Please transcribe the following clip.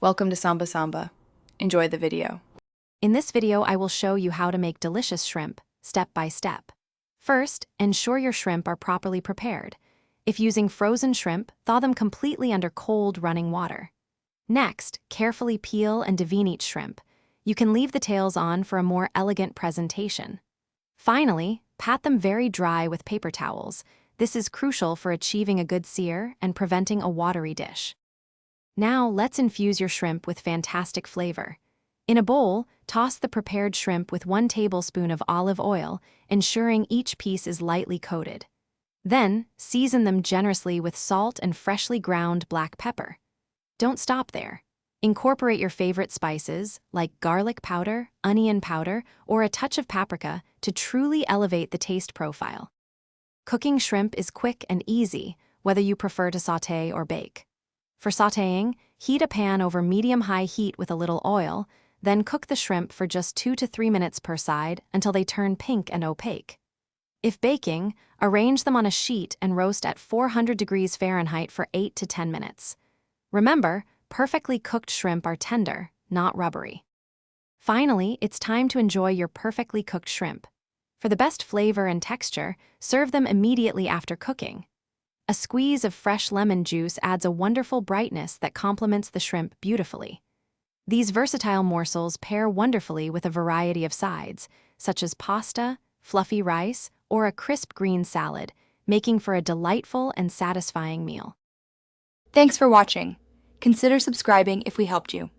Welcome to Samba Samba. Enjoy the video. In this video, I will show you how to make delicious shrimp, step by step. First, ensure your shrimp are properly prepared. If using frozen shrimp, thaw them completely under cold, running water. Next, carefully peel and devene each shrimp. You can leave the tails on for a more elegant presentation. Finally, pat them very dry with paper towels. This is crucial for achieving a good sear and preventing a watery dish. Now, let's infuse your shrimp with fantastic flavor. In a bowl, toss the prepared shrimp with 1 tablespoon of olive oil, ensuring each piece is lightly coated. Then, season them generously with salt and freshly ground black pepper. Don't stop there. Incorporate your favorite spices, like garlic powder, onion powder, or a touch of paprika, to truly elevate the taste profile. Cooking shrimp is quick and easy, whether you prefer to sauté or bake. For sautéing, heat a pan over medium-high heat with a little oil, then cook the shrimp for just 2 to 3 minutes per side until they turn pink and opaque. If baking, arrange them on a sheet and roast at 400 degrees Fahrenheit for 8 to 10 minutes. Remember, perfectly cooked shrimp are tender, not rubbery. Finally, it's time to enjoy your perfectly cooked shrimp. For the best flavor and texture, serve them immediately after cooking. A squeeze of fresh lemon juice adds a wonderful brightness that complements the shrimp beautifully. These versatile morsels pair wonderfully with a variety of sides, such as pasta, fluffy rice, or a crisp green salad, making for a delightful and satisfying meal. Thanks for watching. Consider subscribing if we helped you.